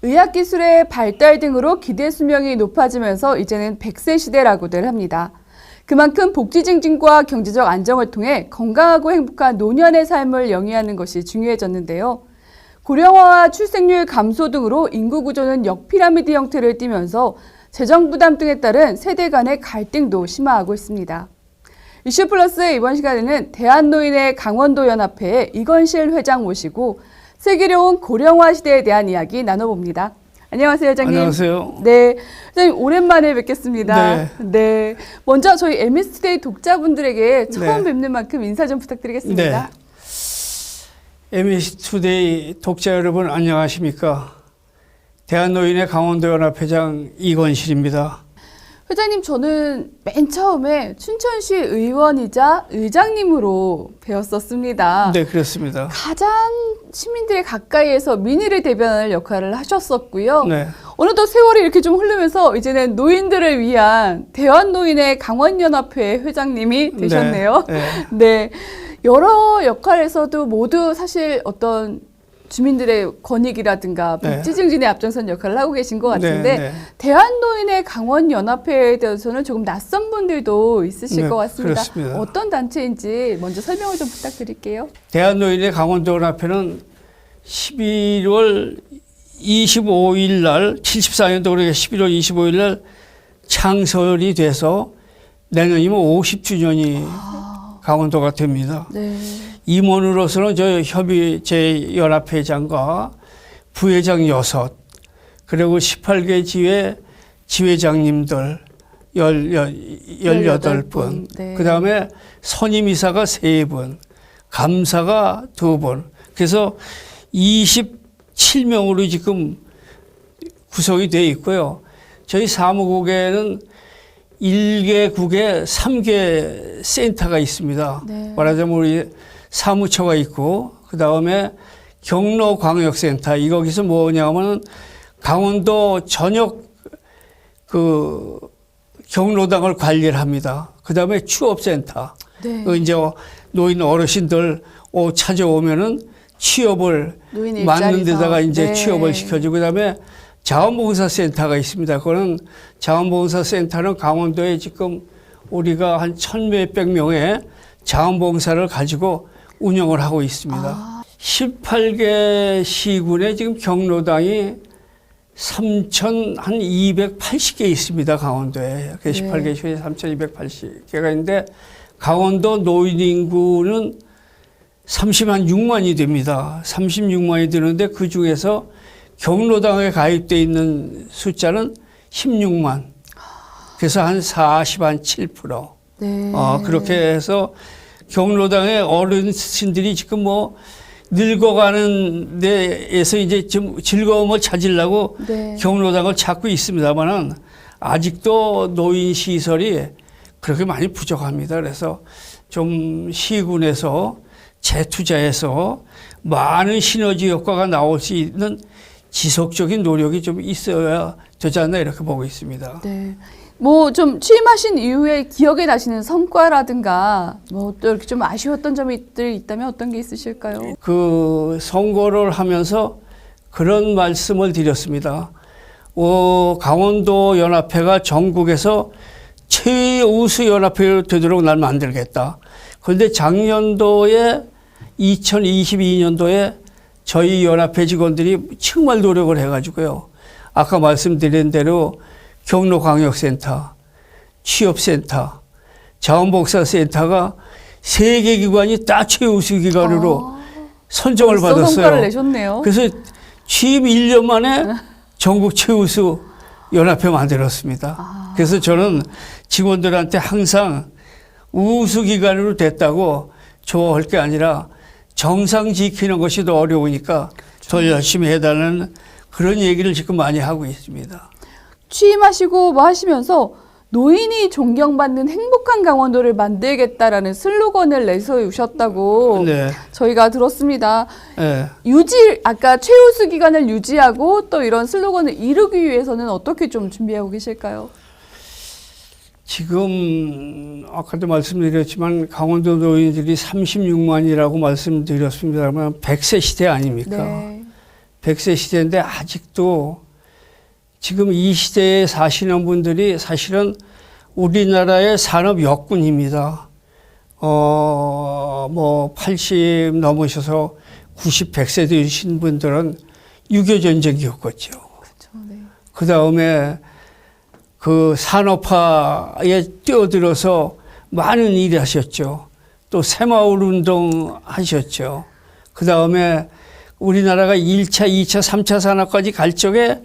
의학기술의 발달 등으로 기대 수명이 높아지면서 이제는 100세 시대라고들 합니다. 그만큼 복지 증진과 경제적 안정을 통해 건강하고 행복한 노년의 삶을 영위하는 것이 중요해졌는데요. 고령화와 출생률 감소 등으로 인구 구조는 역피라미드 형태를 띠면서 재정 부담 등에 따른 세대 간의 갈등도 심화하고 있습니다. 이슈플러스의 이번 시간에는 대한노인의 강원도연합회의 이건실 회장 모시고 슬기로운 고령화 시대에 대한 이야기 나눠봅니다. 안녕하세요, 회장님. 안녕하세요. 네, 회장님 오랜만에 뵙겠습니다. 네. 먼저 저희 MBC투데이 독자분들에게 처음 뵙는 만큼 인사 좀 부탁드리겠습니다. 네. MBC투데이 독자 여러분 안녕하십니까? 대한노인의 강원도연합회장 이건실입니다. 회장님, 저는 맨 처음에 춘천시 의원이자 의장님으로 배웠었습니다. 네, 그렇습니다. 가장 시민들의 가까이에서 민의를 대변할 역할을 하셨었고요. 네. 어느덧 세월이 이렇게 좀 흐르면서 이제는 노인들을 위한 대한노인의 강원연합회 회장님이 되셨네요. 네. 네. 여러 역할에서도 모두 사실 어떤 주민들의 권익이라든가 복지 증진에 앞장선 역할을 하고 계신 것 같은데 대한노인의 강원연합회에 대해서는 조금 낯선 분들도 있으실 것 같습니다. 그렇습니다. 어떤 단체인지 먼저 설명을 좀 부탁드릴게요. 대한노인의 강원도연합회는 11월 25일 날 74년도 그러니까 11월 25일 날 창설이 돼서 내년이면 50주년이 강원도가 됩니다. 네. 임원으로서는 저 협의 제 연합회장과 부회장 6, 그리고 18개 지회 지회장님들 18분, 네. 그 다음에 선임이사가 3분, 감사가 2분, 그래서 27명으로 지금 구성이 되어 있고요. 저희 사무국에는 1개 국에 3개 센터가 있습니다. 네. 말하자면 우리 사무처가 있고, 그 다음에 경로광역센터, 이 거기서 뭐냐면 강원도 전역 그 경로당을 관리를 합니다. 그 다음에 취업센터. 네. 이제 노인 어르신들 찾아오면은 취업을 맞는 데다가 이제 취업을 시켜주고, 그 다음에 자원봉사센터가 있습니다. 그거는 자원봉사센터는 강원도에 지금 우리가 한 1,000몇백 명의 자원봉사를 가지고 운영을 하고 있습니다. 18개 시군에 지금 경로당이 3,280개 있습니다. 강원도에. 18개 시군에 3,280개가 있는데 강원도 노인 인구는 36만이 됩니다. 36만이 되는데 그 중에서 경로당에 가입되어 있는 숫자는 16만. 그래서 한 7%. 네. 그렇게 해서 경로당의 어르신들이 지금 뭐 늙어가는 데에서 이제 좀 즐거움을 찾으려고 경로당을 찾고 있습니다만은 아직도 노인 시설이 그렇게 많이 부족합니다. 그래서 좀 시군에서 재투자해서 많은 시너지 효과가 나올 수 있는 지속적인 노력이 좀 있어야 되지 않나 이렇게 보고 있습니다. 네. 뭐 좀 취임하신 이후에 기억에 나시는 성과라든가 뭐 또 이렇게 좀 아쉬웠던 점들이 있다면 어떤 게 있으실까요? 그 선거를 하면서 그런 말씀을 드렸습니다. 강원도 연합회가 전국에서 최우수 연합회로 되도록 날 만들겠다. 그런데 작년도에 2022년도에 저희 연합회 직원들이 정말 노력을 해가지고요. 아까 말씀드린 대로 경로광역센터, 취업센터, 자원봉사센터가 3개 기관이 다 최우수 기관으로 선정을 받았어요. 성과를 내셨네요. 그래서 취임 1년 만에 전국 최우수 연합회 만들었습니다. 그래서 저는 직원들한테 항상 우수 기관으로 됐다고 좋아할 게 아니라 정상 지키는 것이 더 어려우니까 더 열심히 해달라는 그런 얘기를 지금 많이 하고 있습니다. 취임하시고 뭐 하시면서 노인이 존경받는 행복한 강원도를 만들겠다라는 슬로건을 내세우셨다고 저희가 들었습니다. 아까 최우수 기관을 유지하고 또 이런 슬로건을 이루기 위해서는 어떻게 좀 준비하고 계실까요? 지금 아까도 말씀드렸지만 강원도 노인들이 36만이라고 말씀드렸습니다만 100세 시대 아닙니까? 100세 시대인데 아직도 지금 이 시대에 사시는 분들이 사실은 우리나라의 산업 역군입니다. 뭐 80 넘으셔서 90, 100세 되신 분들은 6.25 전쟁 겪었죠. 그렇죠. 네. 그 다음에 그 산업화에 뛰어들어서 많은 일을 하셨죠. 또 새마을 운동 하셨죠. 그 다음에 우리나라가 1차, 2차, 3차 산업까지 갈 적에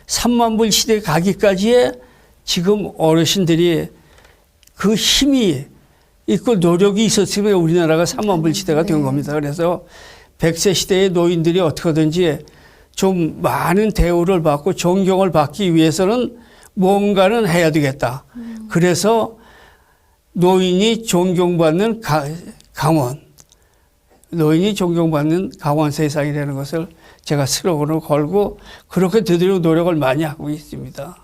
3만 불 시대 가기까지의 지금 어르신들이 그 힘이 있고 노력이 있었으면 우리나라가 3만 불 시대가 된 겁니다. 그래서 100세 시대의 노인들이 어떻게든지 좀 많은 대우를 받고 존경을 받기 위해서는 뭔가는 해야 되겠다. 그래서 노인이 존경받는 강원, 노인이 존경받는 강원 세상이라는 것을 제가 슬로건을 걸고 그렇게 되도록 노력을 많이 하고 있습니다.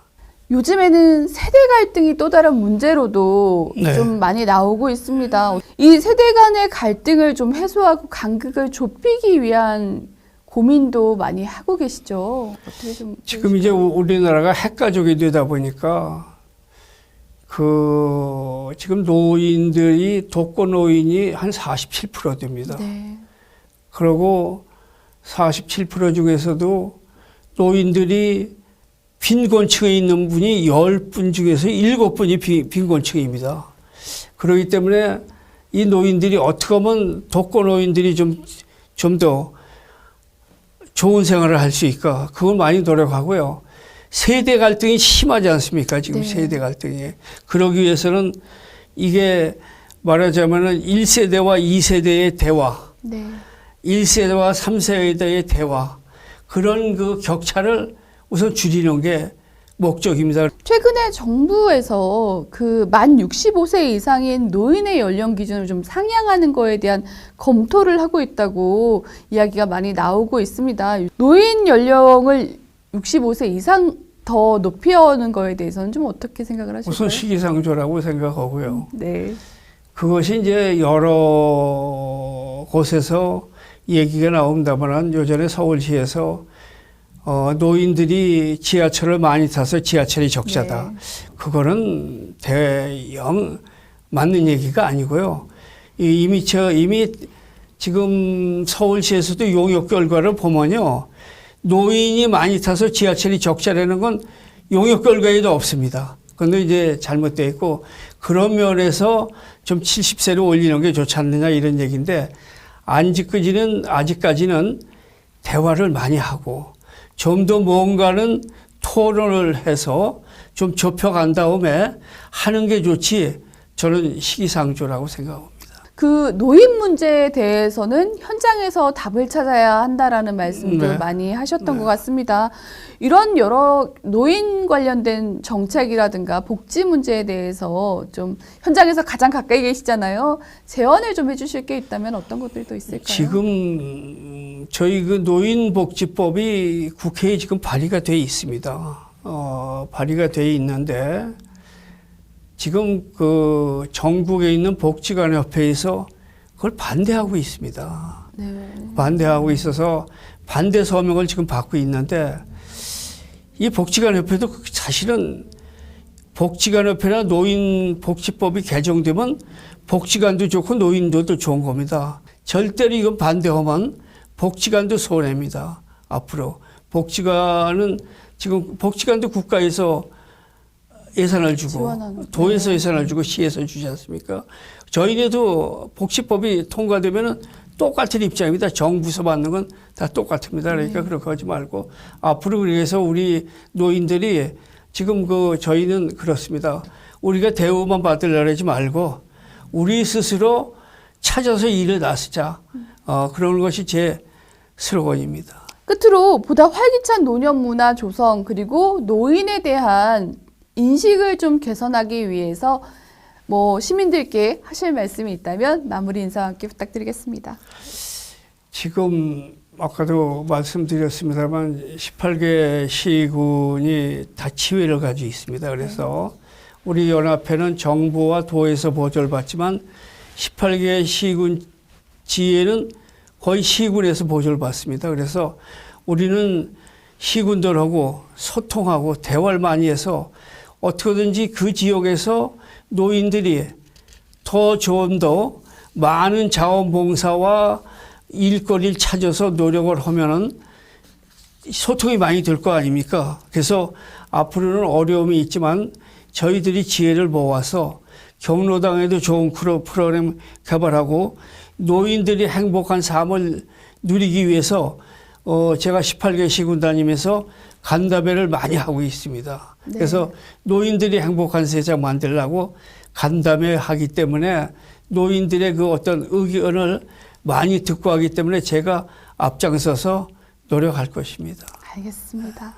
요즘에는 세대 갈등이 또 다른 문제로도 네. 좀 많이 나오고 있습니다. 이 세대 간의 갈등을 좀 해소하고 간극을 좁히기 위한 고민도 많이 하고 계시죠. 어떻게 좀 지금 이제 우리나라가 핵가족이 되다 보니까 지금 노인들이 독거노인이 한 47% 됩니다. 네. 그리고 47% 중에서도 노인들이 빈곤층에 있는 분이 10분 중에서 7분이 빈곤층입니다. 그렇기 때문에 이 노인들이 어떻게 하면 독거노인들이 좀 더 좋은 생활을 할 수 있을까? 그걸 많이 노력하고요. 세대 갈등이 심하지 않습니까? 지금 네. 세대 갈등이. 그러기 위해서는 이게 말하자면은 1세대와 2세대의 대화, 네. 1세대와 3세대의 대화, 그런 그 격차를 우선 줄이는 게 목적입니다. 최근에 정부에서 만 65세 이상인 노인의 연령 기준을 좀 상향하는 거에 대한 검토를 하고 있다고 이야기가 많이 나오고 있습니다. 노인 연령을 65세 이상 더 높이는 거에 대해서는 좀 어떻게 생각을 하실까요? 우선 시기상조라고 생각하고요. 네. 그것이 이제 여러 곳에서 얘기가 나온다만 요전에 서울시에서 노인들이 지하철을 많이 타서 지하철이 적자다. 네. 그거는 대형 맞는 얘기가 아니고요. 이미 지금 서울시에서도 용역 결과를 보면요. 노인이 많이 타서 지하철이 적자라는 건 용역 결과에도 없습니다. 그런데 이제 잘못되어 있고 그런 면에서 좀 70세로 올리는 게 좋지 않느냐 이런 얘기인데 아직까지는 대화를 많이 하고 좀 더 뭔가는 토론을 해서 좀 좁혀간 다음에 하는 게 좋지 저는 시기상조라고 생각합니다. 그 노인 문제에 대해서는 현장에서 답을 찾아야 한다라는 말씀도 네. 많이 하셨던 네. 것 같습니다. 이런 여러 노인 관련된 정책이라든가 복지 문제에 대해서 좀 현장에서 가장 가까이 계시잖아요. 제언을 좀 해주실 게 있다면 어떤 것들이 또 있을까요? 지금 저희 그 노인복지법이 국회에 지금 발의가 돼 있습니다. 발의가 돼 있는데 지금 그 전국에 있는 복지관협회에서 그걸 반대하고 있습니다. 네. 반대하고 있어서 반대 서명을 지금 받고 있는데 이 복지관협회도 사실은 복지관협회나 노인복지법이 개정되면 복지관도 좋고 노인들도 좋은 겁니다. 절대로 이건 반대하면 복지관도 손해입니다. 앞으로 복지관은 지금 복지관도 국가에서 예산을 주고 도에서 예산을 주고 시에서 주지 않습니까? 저희네도 복지법이 통과되면은 똑같은 입장입니다. 정부에서 받는 건 다 똑같습니다. 그러니까 그렇게 하지 말고 앞으로 그래서 우리 노인들이 지금 저희는 그렇습니다. 우리가 대우만 받으려고 하지 말고 우리 스스로 찾아서 일을 나서자. 그런 것이 제 슬로건입니다. 끝으로 보다 활기찬 노년 문화 조성 그리고 노인에 대한 인식을 좀 개선하기 위해서 시민들께 하실 말씀이 있다면 마무리 인사와 함께 부탁드리겠습니다. 지금 아까도 말씀드렸습니다만 18개 시군이 다 지회를 가지고 있습니다. 그래서 우리 연합회는 정부와 도에서 보조를 받지만 18개 시군 지회는 거의 시군에서 보조를 받습니다. 그래서 우리는 시군들하고 소통하고 대화를 많이 해서 어떻게든지 그 지역에서 노인들이 좀 더 많은 자원봉사와 일거리를 찾아서 노력을 하면은 소통이 많이 될 거 아닙니까? 그래서 앞으로는 어려움이 있지만 저희들이 지혜를 모아서 경로당에도 좋은 프로그램 개발하고 노인들이 행복한 삶을 누리기 위해서 제가 18개 시군 다니면서 간담회를 많이 하고 있습니다. 네. 그래서 노인들이 행복한 세상 만들려고 간담회 하기 때문에 노인들의 그 어떤 의견을 많이 듣고 하기 때문에 제가 앞장서서 노력할 것입니다. 알겠습니다.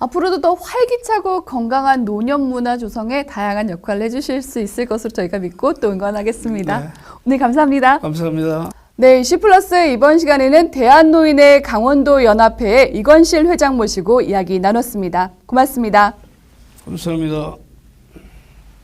앞으로도 더 활기차고 건강한 노년 문화 조성에 다양한 역할을 해주실 수 있을 것으로 저희가 믿고 또 응원하겠습니다. 네. 오늘 감사합니다. 감사합니다. 네, C+의 이번 시간에는 대한노인의 강원도 연합회의 이건실 회장 모시고 이야기 나눴습니다. 고맙습니다. 감사합니다.